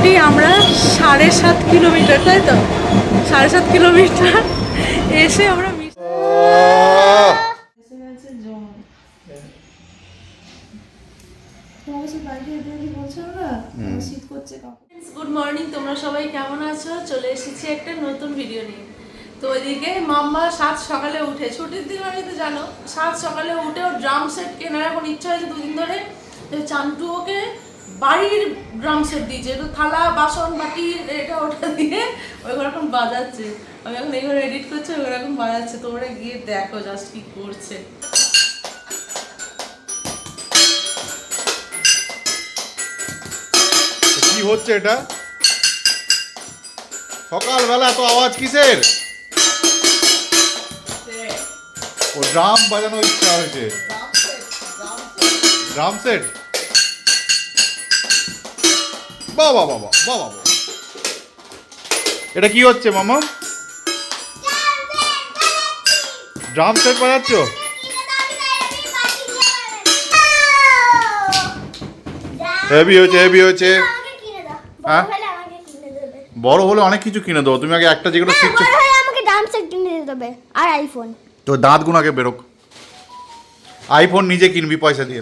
মোটামুটি আমরা 7.5 কিলোমিটার, তাই তো 7.5 কিলোমিটার এসে আমরা গুড মর্নিং। তোমরা সবাই কেমন আছো? চলে এসেছি একটা নতুন ভিডিও নিয়ে। তো ওইদিকে মাম্মা 7 সকালে উঠে, ছুটির দিন মানে তো জানো, 7 সকালে উঠে ওর ড্রাম সেট কেনার এখন ইচ্ছা হয়েছে দুদিন ধরে। চান্টু ওকে বাড়ির ড্রাম সেট দিয়েছে, একটু থালা বাসন বাটি এটা ওটা দিয়ে ওইগুলো এখন বাজাচ্ছে। আমি এখন এগুলো এডিট করছি, ওইগুলো এখন বাজাচ্ছে। তোমরা গিয়ে দেখো জাস্ট কি করছে। কি হচ্ছে এটা? সকালবেলা তো আওয়াজ কিসের? ও ড্রাম বাজানোর ইচ্ছা হয়েছে। ড্রাম সেট, বাবা বাবা বাবা, এটা কি হচ্ছে মামা? ড্রাম সেট বাজাচ্ছ? হেভি হয়েছে, হেভি হয়েছে। হ্যাঁ, বড় হলে অনেক কিছু কিনে দেবো। তুমি আগে একটা যেগুলো শিখছো, আমাকে ড্রাম সেট কিনে দিতে হবে আর আইফোন। তো দাঁতগুলো আগে বেরোক, আইফোন নিজে কিনবি পয়সা দিয়ে।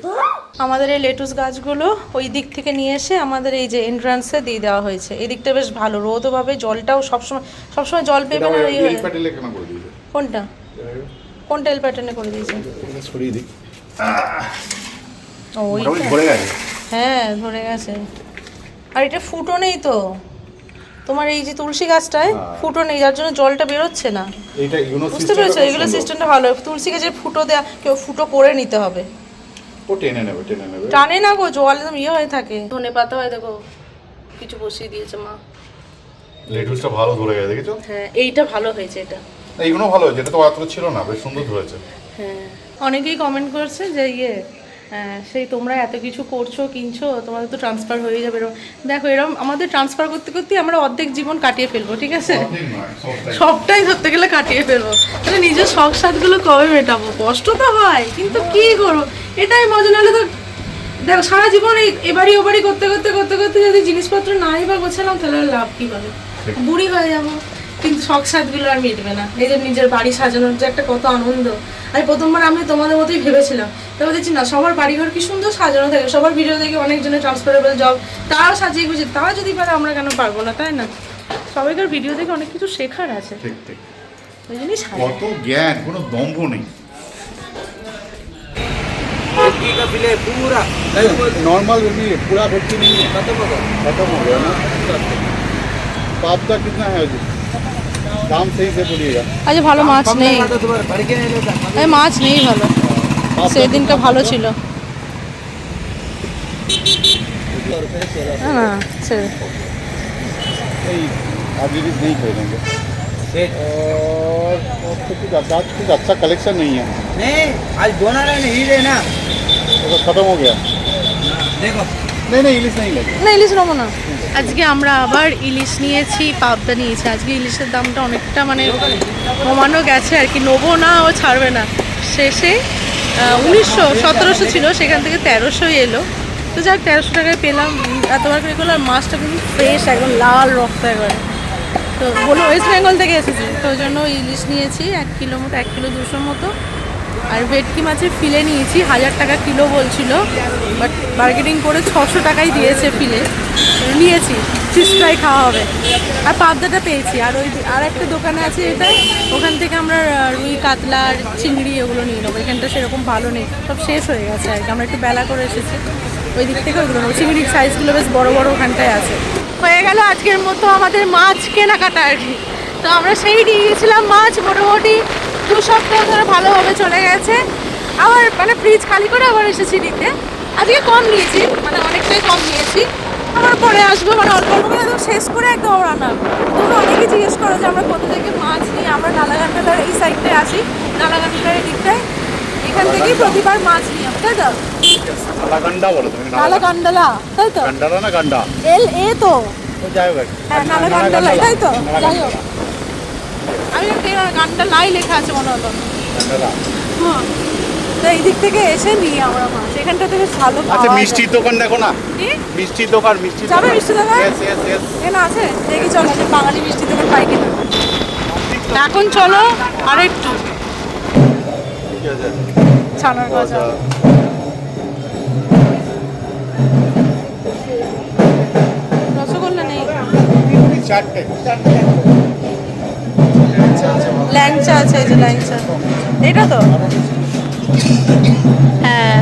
আমাদের এই লেটুস গাছগুলো ওই দিক থেকে নিয়ে এসে আমাদের এই যে এন্ট্রান্সে দিয়ে দেওয়া হয়েছে। এই দিকটা বেশ ভালো, রোদও পাবে, জলটাও সবসময় জল পেবে না। কোনটা কোনটা এল প্যাটার্নে করে দিয়েছে? ও ওইটা, হ্যাঁ ধরে গেছে। আর এটা ফুটো নেই তো, তোমার এই যে তুলসী গাছটায় ফুটো নেই, যার জন্য জলটা বেরোচ্ছে না। বুঝতে পেরেছো? এগুলো সিস্টেমটা ভালো। তুলসী গাছের ফুটো দেওয়া, কেউ ফুটো করে নিতে হবে। ও টেনে নেবে, টেনে নেবে। টানে না গো, জল একদম ইয়ে হয়ে থাকে। ধনে পাতা হয় দেখো, কিছু বসিয়ে দিয়েছে মা। লেটুসটা ভালো ধরে গেছে, দেখেছো? হ্যাঁ এইটা ভালো হয়েছে। এটা এইগুলো ভালো হয়েছে, এটা তো এত ছিল না, বেশ সুন্দর ধরেছে। হ্যাঁ, অনেকেই কমেন্ট করছে যে সেই তোমরা এত কিছু করছো, কিনছো, তোমাদের তো ট্রান্সফার হয়ে যাবে। দেখো এরকম আমাদের ট্রান্সফার করতে করতে আমরা অর্ধেক জীবন কাটিয়ে ফেলবো, ঠিক আছে? সবটাই ধরতে গেলে কাটিয়ে ফেলবো। তাহলে নিজের শখ সাথগুলো কবে মেটাবো? কষ্ট তো হয়, কিন্তু কি করবো, এটাই মজা। নাহলে তো দেখো সারা জীবন এবারই ওবারই করতে করতে করতে করতে যদি জিনিসপত্র নাই বা গোছালাম, তাহলে লাভ কি পাবে? বুড়ি হয়ে যাবো, কিন্তু শখ সাথগুলো আর মিটবে না। এই যে নিজের বাড়ি সাজানোর যে একটা কত আনন্দ। আমি প্রথমবার আমি তোমাদের মতোই ভেবেছিলাম, তবে দেখছি না সবার বাড়িঘর কি সুন্দর সাজানো থাকে। সবার ভিডিও দেখে অনেকজনের ট্রান্সফারেবল জব, তারাও সাজিয়ে গুছিয়ে, তারা যদি পারে আমরা কেন পারবো না, তাই না? সবাইকার ভিডিও দেখে অনেক কিছু শেখার আছে। ঠিক ঠিক, ওই জন্যই কত জ্ঞান, কোনো দম্ভ নেই। पूरा नॉर्मल भी पूरा भर्ती नहीं है, खत्म हो गया ना। पापदा कितना है अभी? दाम सही से बोलिएगा। আজ ভালো মাছ নেই, এই মাছ নেই ভালো, সেদিনটা ভালো ছিল না। ছেড়ে आज रिलीज नहीं खरीदेंगे। और कुछ अच्छा कलेक्शन नहीं है। नहीं आज बोना नहीं है ना, तो खत्म हो गया। देखो नहीं इलिश नहीं लगे না, ইলিশ নেবো না। আজকে আমরা আবার ইলিশ নিয়েছি, পাবদা নিয়েছি। আজকে ইলিশের দামটা অনেকটা মানে কমানো গেছে আর কি, নেবো না ও ছাড়বে না। শেষে 1900-1700 ছিল, সেখান থেকে 1300 এলো। তো যাক 1300 টাকায় পেলাম। এতবার করে করলো। আর মাছটা কিন্তু ফ্রেশ, একদম লাল রক্ত একবারে। তো বলো ওয়েস্ট বেঙ্গল থেকে এসেছি, তো ওই জন্য ইলিশ নিয়েছি 1 কিলো মতো, 1 কিলো 200 মতো। আর ভেটকি মাছের ফিলে নিয়েছি, 1000 টাকা কিলো বলছিল, বাট বার্গেনিং করে 600 টাকাই দিয়েছে ফিলে। নিয়েছি, ফিশ ফ্রাই খাওয়া হবে। আর পাবদাটা পেয়েছি। আর ওই আর একটা দোকানে আছে এটা, ওখান থেকে আমরা রুই কাতলা আর চিংড়ি ওগুলো নিয়ে নেবো। এখানটা সেরকম ভালো নেই, সব শেষ হয়ে গেছে আর কি। আমরা একটু বেলা করে এসেছি, ওই দিক থেকে ওইগুলো নেবো। চিংড়ির সাইজগুলো বেশ বড় বড় ওখানটায় আছে। হয়ে গেল আজকের মতো আমাদের মাছ কেনাকাটা আর কি। তো আমরা সেই নিয়ে গিয়েছিলাম মাছ, মোটামুটি 2 সপ্তাহ ধরে ভালোভাবে চলে গেছে। আবার মানে ফ্রিজ খালি করে আবার এসেছি নিতে। আজকে কম নিয়েছি, মানে অনেকটাই কম নিয়েছি। আবার পরে আসবো, মানে অল্প অল্প করে একদম শেষ করে একদম রান্না। তোমরা অনেকেই জিজ্ঞেস করো যে আমরা কোথা থেকে মাছ নিই। আমরা নালাগান্ডালার এই সাইডটায় আসি, নালাগান্ডালার এই দিকটায়, এখান থেকেই প্রতিবার মাছ নিই আমি, তাই তো? নালাগান্ডা বলো তুমি? নালাগান্ডালা, তাই তো? গান্ডারা না গান্ডা? LA তো, যাই হোক, হ্যাঁ নালাগান্ডালা, তাই তো? যাই হোক, আমি গান্ডালাই লেখা আছে মনে হলো। গান্ডারা। হ্যাঁ, তো এই দিক থেকে এসে নিই আমরা মাছ, এখানটা থেকে ভালো আচ্ছা পাওয়া যায়। মিষ্টির দোকান দেখো না, কি? মিষ্টির দোকান, মিষ্টির যাবে মিষ্টি দোকান? Yes, yes, yes. এখানে আছে, দেখি চলো যে বাঙালি মিষ্টি দোকান পাই কিনা। এখন চলো আরেকটু ঠিক আছে। ছানার গজা। রসগোল্লা নেই, চারটে ল্যাংচা আছে, এই যে ল্যাংচা, এটা তো হ্যাঁ।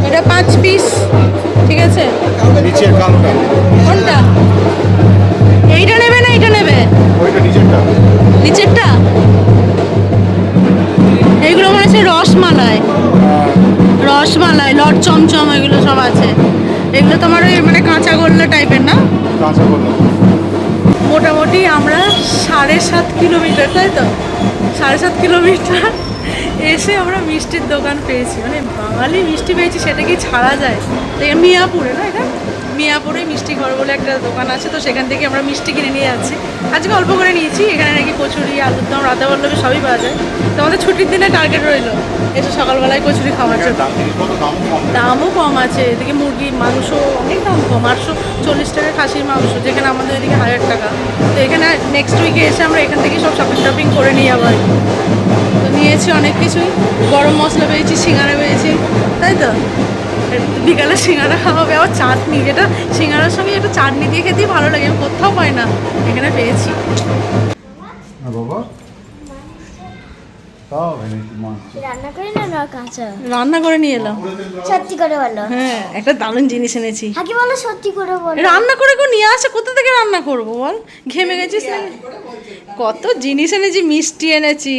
এটা 5 পিস, ঠিক আছে। নিচের কালটা, কোনটা? এইটা নেবে না এইটা নেবে? ওইটা নিচেরটা। নিচেরটা? এইগুলো মনে হচ্ছে রসমালাই, রসমালাই, লট চমচম, এগুলো সব আছে। এগুলো তোমার ওই মানে কাঁচা গোল্লা টাইপের না? কাঁচা বললাম। মোটামুটি আমরা 7.5 কিলোমিটার, তাই তো 7.5 কিলোমিটার এসে আমরা মিষ্টির দোকান পেয়েছি, মানে বাঙালি মিষ্টি পেয়েছি, সেটা কি ছাড়া যায়? তো এটা মিয়াপুরে না, এটা মিয়াপুরে মিষ্টি ঘর বলে একটা দোকান আছে, তো সেখান থেকে আমরা মিষ্টি কিনে নিয়ে যাচ্ছি। আজকে অল্প করে নিয়েছি, এখানে নাকি কচুরি, আলুর দম, রাধা বল্লভী সবই পাওয়া যায়। তো আমাদের ছুটির দিনে টার্গেট রইলো এসে সকালবেলায় কচুরি খাওয়ার জন্য। দামও কম আছে, এদিকে মুরগি মাংস অনেক দাম কম, 840 টাকা খাসির মাংস, যেখানে আমাদের এদিকে 1000 টাকা। তো এখানে নেক্সট উইকে এসে আমরা এখান থেকে সব শপিং করে নিই আবার। তো নিয়েছি অনেক কিছুই, গরম মশলা পেয়েছি, সিঙ্গারা পেয়েছি, তাই তো। বিকালে সিঙ্গারা খাওয়া হবে, আবার চাটনি, যেটা সিঙ্গারার সঙ্গে একটা চাটনি দিয়ে খেতেই ভালো লাগে, আমি কোথাও পাই না, এখানে পেয়েছি। বাবা তাও ভেবেছি মাছ রান্না করে না কাঁচা? রান্না করে নিয়ে এলাম। সত্যি করে বলো। হ্যাঁ, একটা দারুণ জিনিস এনেছি। আগে বলো সত্যি করে বলো। রান্না করে কেউ নিয়ে আসে, কোথা থেকে রান্না করবো বল? ঘেমে গেছিস না? কত জিনিস এনেছি, মিষ্টি এনেছি,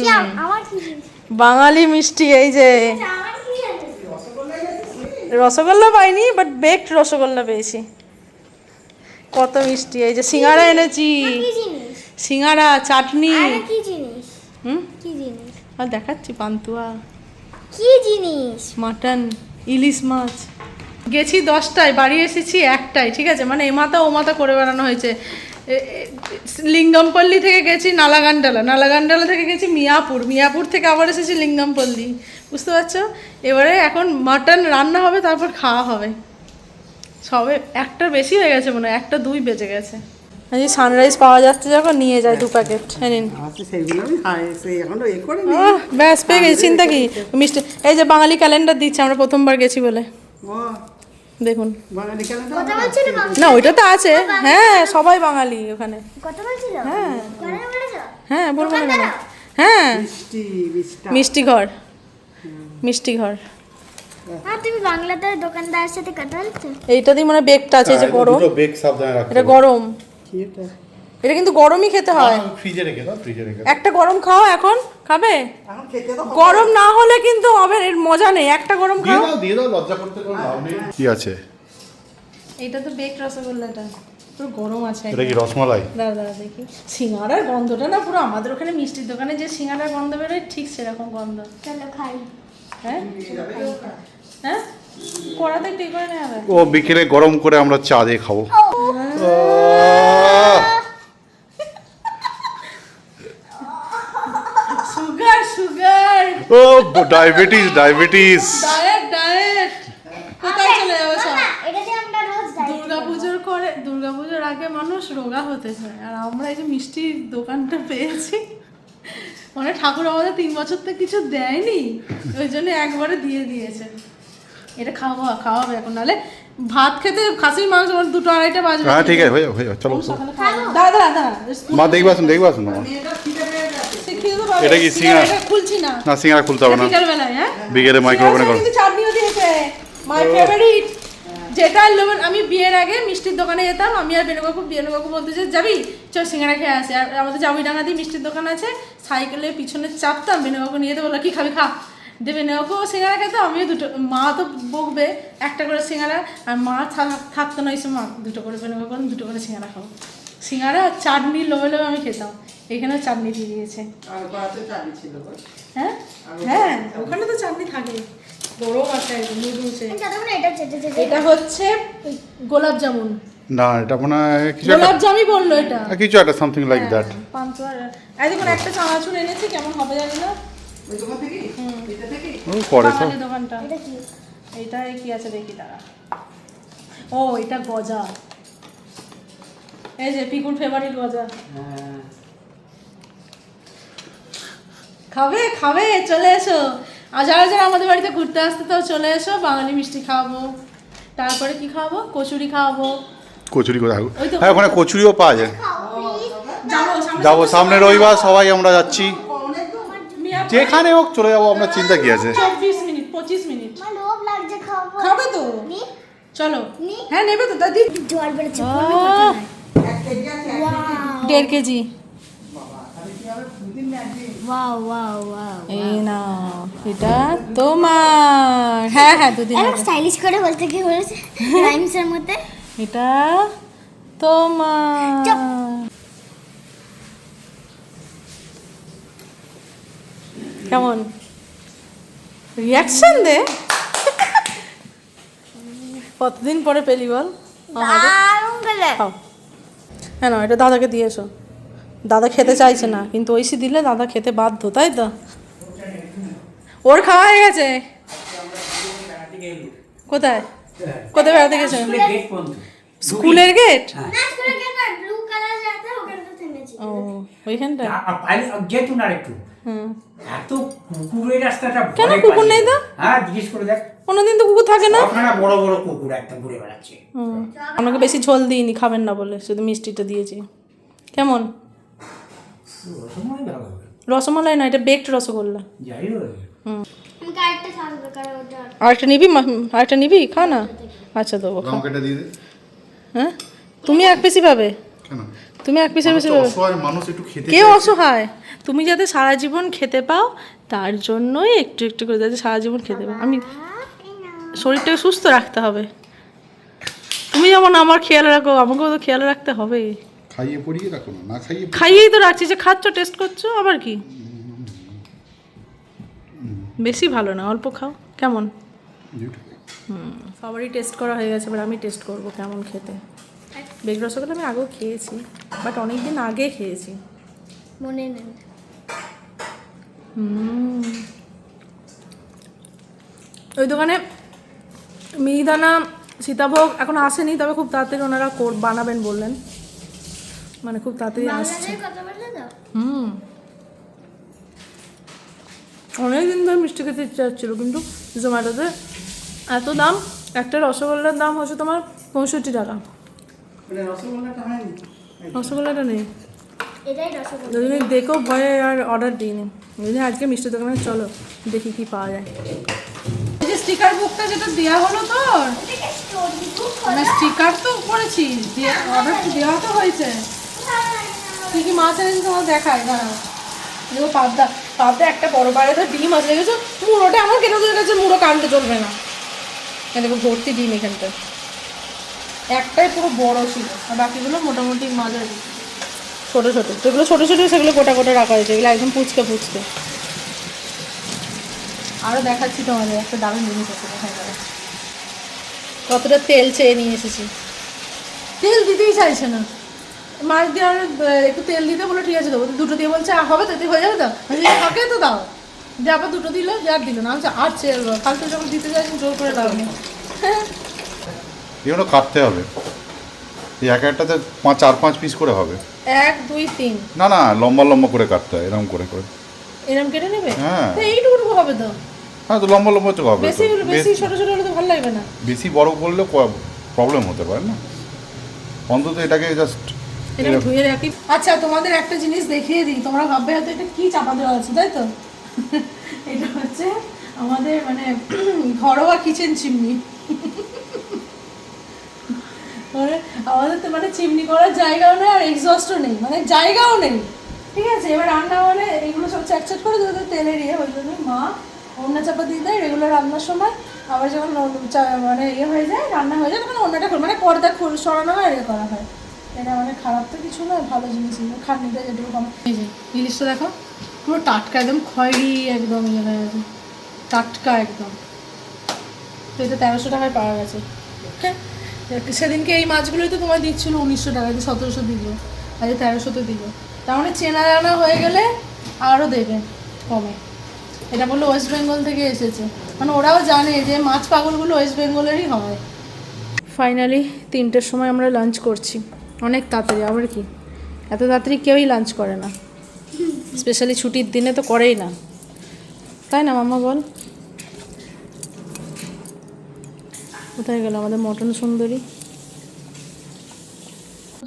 কি আমার কি জিনিস? বাঙালি মিষ্টি, এই যে আমার কি জানিস? রসগোল্লা পাইনি, বাট বেকড রসগোল্লা পেয়েছি। কত মিষ্টি, এই যে সিঙ্গারা এনেছি, কি জিনিস? সিঙ্গারা, চাটনি। আর কি জিনিস? হুম, কি জিনিস? আর দেখাচ্ছি, পান্তুয়া, কি জিনিস? মাটন, ইলিশ মাছ। গেছি 10টায়, বাড়ি এসেছি 1টায়, ঠিক আছে, মানে এ মাথা ও মাথা করে বেড়ানো হয়েছে। লিঙ্গমপল্লি থেকে গেছি নালাগান্ডালা, নালাগান্ডালা থেকে গেছি মিয়াপুর, মিয়াপুর থেকে আবার এসেছি লিঙ্গমপল্লি, বুঝতে পারছো? এবারে এখন মাটন রান্না হবে, তারপর খাওয়া হবে। সবে 1টার বেশি হয়ে গেছে, মনে হয় 1:02 বেজে গেছে। এই সানরাইজ পাওয়া যাচ্ছে যখন, নিয়ে যায় 2 প্যাকেট, হ্যাঁ নিন। সেইগুলো আমি সেই এখনো এ করে ব্যাস পেয়ে গেছি, চিন্তা কি। মিষ্টি, এই যে বাঙালি ক্যালেন্ডার দিচ্ছে, আমরা প্রথমবার গেছি বলে, ও দেখুন। বাঙালি ক্যালেন্ডার কথা বলছিল না, ওইটা তো আছে, হ্যাঁ, সবাই বাঙালি ওখানে। কথা বলছিল? হ্যাঁ করে বলেছো? হ্যাঁ, বলবো না কেন? হ্যাঁ, মিষ্টি মিষ্টা মিষ্টি ঘর, মিষ্টি ঘর। আর তুমি বাংলাতে দোকানদারের সাথে কথা বলছো? এইটা দিয়ে মানে বেকটা আছে, এই যে গরম, দুটো বেক সাবধানে রাখতে এটা গরম, কি এটা এটা কিন্তু গরমই খেতে হয়। ফ্রিজে রেখে দাও, ফ্রিজে রেখে দাও। একটা গরম খাও, এখন খাবে? এখন খেতে তো গরম না হলে কিন্তু হবে, এর মজা নেই। একটা গরম দিয়ে খাও। দাও, দিয়ে দাও, লজ্জা করতে কোনো লাভ নেই। কি আছে এইটা তো বেক রসগোল্লাটা, পুরো গরম আছে। এটা কি রসমালাই? দাঁড়া দাঁড়া দেখি, সিঙ্গারার গন্ধটা না পুরো আমাদের ওখানে মিষ্টির দোকানে যে সিঙ্গারার গন্ধ বেরোয়, ঠিক সেরকম গন্ধ। চলো খাই। হ্যাঁ হ্যাঁ, কড়াতে ঠিক করে নেওয়া হবে। ও বিকেলে গরম করে আমরা চা দিয়ে খাবো। সুগার সুগার, ও ডায়াবেটিস, ডায়াবেটিস। ডায়েট ডায়েট, কোথায় চলে যাবে সব? এটা দিয়ে আমরা রোজ যাই। দুর্গাপুজোর আগে মানুষ রোগা হতে চায়, আর আমরা এই যে মিষ্টির দোকানটা পেয়েছি, মানে ঠাকুর আমাদের 3 বছর থেকে কিছু দেয়নি, ওই জন্য একবারে দিয়ে দিয়েছে। এটা খাওয়াবে এখন, নাহলে ভাত খেতে খাসির মাংস 2-2:30 বাজবে। হ্যাঁ ঠিক আছে, হয়ে যাও, হয়ে যাও, চলো। সকালে খাওয়াবো। দাঁড়া মা দেখবে আসুন, দেখবে আসুন। মা শিখিয়ে দেবো। এটা কি সিঙ্গারা? এটা খুলছি না, না সিঙ্গারা খুলতে হবে না, বিকেল বেলায়। হ্যাঁ, বিকেলে মাইক্রো ওভেনে করো। কিন্তু চাটনিও দিয়েছে, মাই ফেভারিট। যেটা লোভন, আমি বিয়ের আগে মিষ্টির দোকানে যেতাম, আমি আর বেনুকাকু বলতে যে যাবি চল সিঙ্গারা খেয়ে আসে। আর আমাদের জাবিডাঙ্গা দিয়ে মিষ্টির দোকান আছে, সাইকেলের পিছনে চাপতাম, বেনুকাকু নিয়ে যেতে, বললো কি খাবি খা, দেবে বেনুকাকু সিঙ্গারা খেতো, আমিও দুটো। মা তো বকবে, একটা করে সিঙ্গারা, আর মা থাকতো না, এসে মা দুটো করে, বেনুকাকু দুটো করে সিঙ্গারা খাবো। সিঙ্গারা চাটনি লোভে লোভে আমি খেতাম, এখানেও চাটনি দিয়ে দিয়েছে। আর বাড়িতে চাবি ছিল গো। হ্যাঁ হ্যাঁ, ওখানে তো চাটনি থাকে। বড় আছে একদম নুডলসে। যতক্ষণ এটা চেটে চেটে এটা হচ্ছে গোলাপ জামুন। না এটা মনে হয় কিছু একটা গোলাপ জামই বললো এটা। কিছু একটা সামথিং লাইক দ্যাট। পান্তুয়া। এই দেখুন একটা চানাচুর এনেছি, কেমন হবে জানি না। ওই দোকান থেকে এটা থেকে ও করে তো বাঙালি দোকানটা। এটা কি এইটা কি আছে দেখি দাঁড়া। ও এটা গজা, এই যে পিকুর ফেভারিট গজা। খাবে খাবে, চলে এসো। আর যারা যারা আমাদের বাড়িতে ঘুরতে আসতে তাও চলে এসো, বাঙালি মিষ্টি খাওয়াবো। তারপরে কি খাওয়াবো? কচুরি খাওয়াবো। কচুরি কোথায়? ওই তো হ্যাঁ ওখানে কচুরিও পাওয়া যায়। যাবো সামনে রবিবার সবাই আমরা যাচ্ছি, তুমি আর যেখানে হোক চলে যাবো আমরা, চিন্তা কি আছে। 24 মিনিট 25 মিনিট আমার লোভ লাগছে খাবো। খাবে তো? নি চলো। নি। হ্যাঁ নেবে তো দাদি। জল বেড়েছে আহ, 1 কেজি আছে 1.5 কেজি। Wow wow wow. এই না, এটা তোমার। হ্যাঁ হ্যাঁ, দুদিন এর হবে। স্টাইলিশ করে বলতে কি বলেছে রাইমসের মধ্যে। এটা তোমার। চুপ। কেমন রিয়াকশন দে? কতদিন পরে পেলি বল? দারুণ গেলে। খাও। হ্যাঁ না, এটা দাদাকে দিয়ে এসো। দাদা খেতে চাইছে না, কিন্তু ঐশী দিলে দাদা খেতে বাধ্য, তাই তো? ওর খাওয়া হয়ে গেছে। কোথায় কোথায় বেড়াতে গেছে? স্কুলের গেট। নাচ করে কেন ব্লু কালার যাতে ওখানে থেমেছি। ও ওইখানটা। যেতুন আর একটু হুম। এত কুকুরের রাস্তাটা কেন ভয় কুকুর পালিয়ে নেই তো? যায়। হ্যাঁ জিজ্ঞেস করে দেখ, কোনোদিন তো কুকুর থাকে না। ওখানে বড় বড় কুকুর একটা ঘুরে বেড়াচ্ছে। হুম। আমাকে বেশি ঝোল দিইনি, খাবেন না বলে, শুধু মিষ্টিটা দিয়েছি। কেমন? রসময় ভালো হবে, রসমালাই না, এটা বেকড রসগোল্লা। যাই হোক আমাকে আরেকটা থাকবে কারণ ওটা আরেকটা নিবি? আরেকটা নিবি? খা না। আচ্ছা দেবো, খা। লঙ্কাটা দিয়ে দে। হ্যাঁ, তুমি এক পিসি পাবে। কেন? তুমি এক পিসের বেশি মানুষ তো পাবে। অসহায় মানুষ, একটু খেতে কে চাইছে। অসহায়? তুমি যাতে সারা জীবন খেতে পাও, তার জন্যই একটু একটু করে, যাতে সারা জীবন খেতে পাও। আমি শরীরটাকে সুস্থ রাখতে হবে। তুমি যেমন আমার খেয়াল রাখো, আমাকেও তো খেয়াল রাখতে হবে। খাইয়ে পড়িয়ে রাখো না, না খাইয়ে খাইয়েই তো রাখছি, যে খাচ্ছ, টেস্ট করছো, আবার কি? বেশি ভালো না, অল্প খাও। কেমন? সবারই টেস্ট করা হয়ে গেছে, এবার আমি টেস্ট করবো কেমন খেতে। বেগ রসগোল্লা আমি আগেও খেয়েছি, বাট অনেক দিন আগে খেয়েছি। মনে নেই। ওই দোকানে মিহিদানা সীতাভোগ এখন আসেনি, তবে খুব তাড়াতাড়ি ওনারা বানাবেন বললেন, মানে খুব তাড়াতাড়ি আসছে। বাংলাদেশের কথা বললে তো অনেক দিন ধরে মিষ্টি খেতে ইচ্ছা হচ্ছিলো, কিন্তু জোম্যাটোতে এত দাম। একটা রসগোল্লার দাম হচ্ছে তোমার 65 টাকা। মানে রসগোল্লাটা হয়নি। রসগোল্লাটা নেই, এটাই রসগোল্লা। যদি দেখেও ভয়ে আর অর্ডার দিইনি। যদি আজকে মিষ্টি দোকানে চলো দেখি কি পাওয়া যায়। এই যে স্টিকার বুকটা যেটা দেওয়া হলো তোর, এটাকে স্টোরি বুক মানে স্টিকার তো করেছি, অর্ডার দেওয়া তো হয়েছে। কি কি মাছ এনেছি তোমার দেখায়, দাঁড়াও। দেখো পাবদা, পাবদা একটা বড় বাইরে তো ডিম আছে, দেখেছো? মুড়োটা আমার কেটে চলে গেছে, মুড়ো কাটতে চলবে না। দেখো ভর্তি ডিম এখানটা, একটাই পুরো বড় ছিল, আর বাকিগুলো মোটামুটি মাঝারি ছোটো ছোটো। যেগুলো ছোটো ছোটো সেগুলো গোটা গোটা রাখা হয়েছে, এগুলো একদম পুচকে পুচকে। আরও দেখাচ্ছি তোমাদের একটা দারুণ জিনিস আছে, দেখা যাবে। কতটা তেল চেয়ে নিয়ে এসেছি, তেল দিতেই চাইছে না। মাছ দিয়ে আর একটু তেল দিতে বলে, ঠিক আছে দেবো, দুটো দিয়ে বলছে হবে তো, হয়ে যাবে তো, থাকে তো দাও। যে আবার দুটো দিল, যে আর দিল না, আমি আর ফালতু যখন দিতে চাইছি জোর করে দাও না। এগুলো কাটতে হবে, এই এক একটাতে 4-5 পিস করে হবে। 1 2 3 না না, লম্বা লম্বা করে কাটতে হয়, এরকম করে করে। এরকম কেটে নেবে? হ্যাঁ। তো এইটুকু হবে তো। হ্যাঁ তো লম্বা লম্বা তো হবে তো। বেশি বেশি ছোট ছোট হলে তো ভালো লাগবে না। বেশি বড় করলে প্রবলেম হতে পারে না, অন্তত এটাকে জাস্ট এটা ধুয়ে রাখি। আচ্ছা তোমাদের একটা জিনিস দেখিয়ে দিই, তোমরা ভাববে হয়তো এটা কি চাপা দেওয়া আছে, তাই তো? এটা হচ্ছে আমাদের মানে ঘরোয়া কিচেন চিমনি। মানে আমাদের তো মানে চিমনি করার জায়গাও নেই, আর এক্সস্টও নেই, মানে জায়গাও নেই। ঠিক আছে, এবার রান্না মানে এগুলো সব চ্যাটচ্যাট করে দিতে তেলের ওই জন্য মা অন্য চাপা দিয়ে দেয় রেগুলার রান্নার সময়। আবার যখন মানে হয়ে যায়, রান্না হয়ে যায়, তখন অন্যটা মানে পর্দা সরানো হয়, করা হয়। এটা মানে খারাপ তো কিছু নয়, ভালো জিনিস। খাটনিটা যেটুকু কম। এই যে ইলিশটা দেখো, পুরো টাটকা, একদম খয়েরি, একদম টাটকা একদম। তো এটা 1300 টাকায় পাওয়া গেছে। হ্যাঁ, সেদিনকে এই মাছগুলোই তো তোমায় দিচ্ছিল 1900 টাকা, 1700 দিল, আজ 1300 দিল। তার মানে চেনা জানা হয়ে গেলে আরও দেবে কমে। এটা বললো ওয়েস্ট বেঙ্গল থেকে এসেছে, মানে ওরাও জানে যে মাছ পাগলগুলো ওয়েস্ট বেঙ্গলেরই হয়। ফাইনালি 3টের সময় আমরা লাঞ্চ করছি, অনেক তাড়াতাড়ি। আবার কি, এত তাড়াতাড়ি কেউই লাঞ্চ করে না, স্পেশালি ছুটির দিনে তো করেই না, তাই না মাম্মা বল? কোথায় গেল আমাদের মটন সুন্দরী?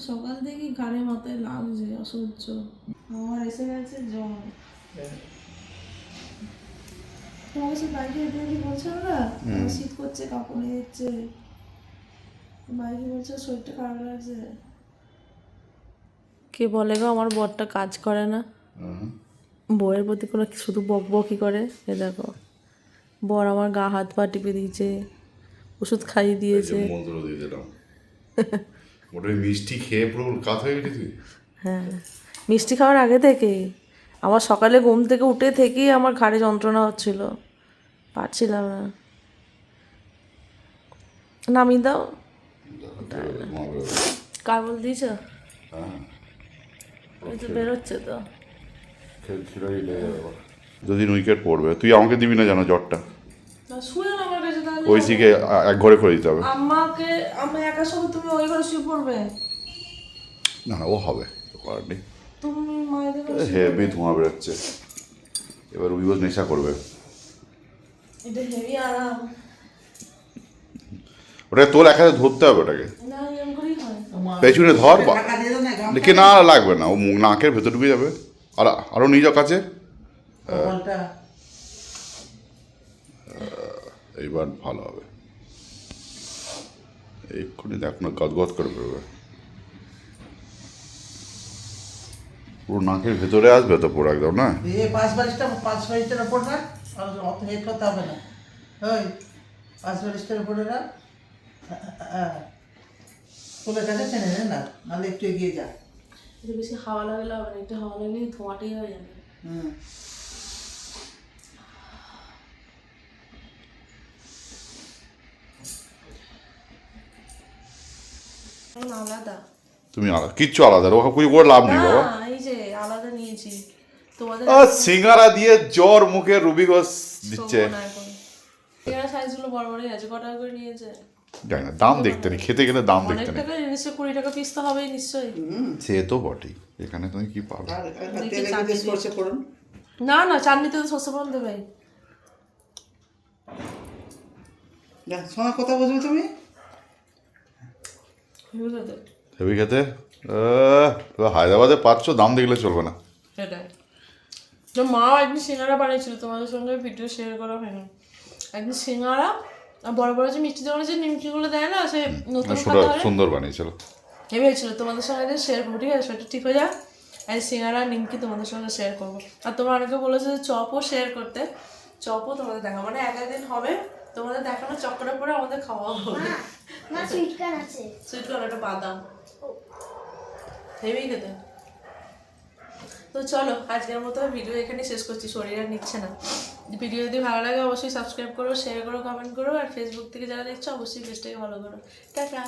সকাল থেকে ঘাড়ে মাথায় লাগছে অসহ্য, আমার এসে গেছে জ্বর। তোমাকে সে বাইকে হেঁটে হেঁটে বলছে ওরা শীত করছে, কাপড় নিয়ে যাচ্ছে, বাইকে বলছে শরীরটা খারাপ লাগছে। কে বলে গো আমার বরটা কাজ করে না? বউয়ের প্রতি কোনো শুধু বক বকই করে। এ দেখো, বর আমার গা হাত পা টিপে দিয়েছে, ওষুধ খাইয়ে দিয়েছে। মন্ত্র দিয়ে দিলাম। ওটা মিষ্টি খেয়ে পুরো কাত হয়ে গেছি তুই। হ্যাঁ, মিষ্টি খাওয়ার আগে থেকে আমার সকালে ঘুম থেকে উঠে থেকেই আমার ঘাড়ে যন্ত্রণা হচ্ছিল, পারছিলাম না। নামিয়ে দাও। কার বল দিয়েছ? ওই তো বেরোচ্ছে তো। দুদিন উইকেট পড়বে, তুই আমাকে দিবি না জানো জ্বরটা? শুয়ে না আমার কাছে তাহলে। ঐশীকে এক ঘরে করে দিতে হবে। আমাকে আমি একা সঙ্গে তুমি ওই ঘরে শুয়ে পড়বে? না না, ও হবে, করার নেই। তুমি মায়েদের ঘরে শুয়ে হেভি ধোঁয়া বেরোচ্ছে, এবার উইবোজ নেশা করবে। এটা হেভি আরাম। ওটা তোর এক হাতে ধরতে হবে ওটাকে, না এরকম করেই হয়। পেছনে ধর। টাকা দিয়ে দাও না গামছা। লিখে না লাগবে না, ও নাকের ভেতর ঢুকে যাবে। আর আরো নিয়ে যাও কাছে। কপালটা এইবার ভালো হবে। এক্ষুনি দেখ না গদগদ করে বেরোবে, পুরো নাকের ভেতরে আসবে তো পুরো একদম। না দিয়ে 5 বারিশটার উপর না, আর অত হেড করতে হবে না। ওই 5 বারিশটার উপরে না, কোলের কাছে টেনে নে না, নাহলে একটু এগিয়ে যা। এটা বেশি হাওয়া লাগলে হবে না, একটু হাওয়া লাগলেই ধোঁয়াটাই হয়ে যাবে। হুম, আলাদা তুমি কিচ্ছু আলাদা ওখানে কিছু করে লাভ নেই বাবা। না, এই যে আলাদা নিয়েছি তোমাদের। সিঙ্গারা দিয়ে জ্বর মুখে রুবি ঘোষ দিচ্ছে। সিঙ্গারা সাইজগুলো বড় বড়ই আছে, কত টাকা করে নিয়েছে জানি না, দাম দেখতে নেই, খেতে গেলে দাম অনেক দেখতে নেই। টাকা, নিশ্চয়ই 20 টাকা পিস তো হবেই নিশ্চয়ই। সে তো বটেই, এখানে তুমি কি পাবে? আর তেলে কিন্তু সরষে ফোড়ন। না না, চাটনিতে তো শস্য ফোড়ন দেবে। যা শোনা, কথা বুঝবে তুমি। হেভি খেতে। হায়দ্রাবাদে পাচ্ছ, দাম দেখলে চলবে না। সেটাই তো। মাও একদিন সিঙ্গারা বানিয়েছিল, তোমাদের সঙ্গে ভিডিও শেয়ার করা হয়নি। একদিন সিঙ্গারা আর বড় বড় যে মিষ্টি দোকানে যে নিমকিগুলো দেয় না, সে নতুন খাতা হলে সুন্দর বানিয়েছিল, হেভি হয়েছিল। তোমাদের সঙ্গে একদিন শেয়ার করবো, ঠিক আছে? সেটা ঠিক হয়ে যায়। আর সিঙ্গারা আর নিমকি তোমাদের সঙ্গে শেয়ার করবো। আর তোমরা অনেকে বলেছো যে চপও শেয়ার করতে, চপও তোমাদের দেখা, মানে এক একদিন হবে তোমাদের দেখানো চক্করে পরে আমাদের খাওয়া হবে। না সুইট কর্ন আছে। সুইট কর্ন, একটা বাদাম, হেভি খেতে। তো চলো আজকের মতো ভিডিও এখানে শেষ করছি, শরীর আর নিচ্ছে না। ভিডিও যদি ভালো লাগে অবশ্যই সাবস্ক্রাইব করো, শেয়ার করো, কমেন্ট করো। আর ফেসবুক থেকে যারা দেখছো অবশ্যই পেজটাকে ফলো করো। টাটা।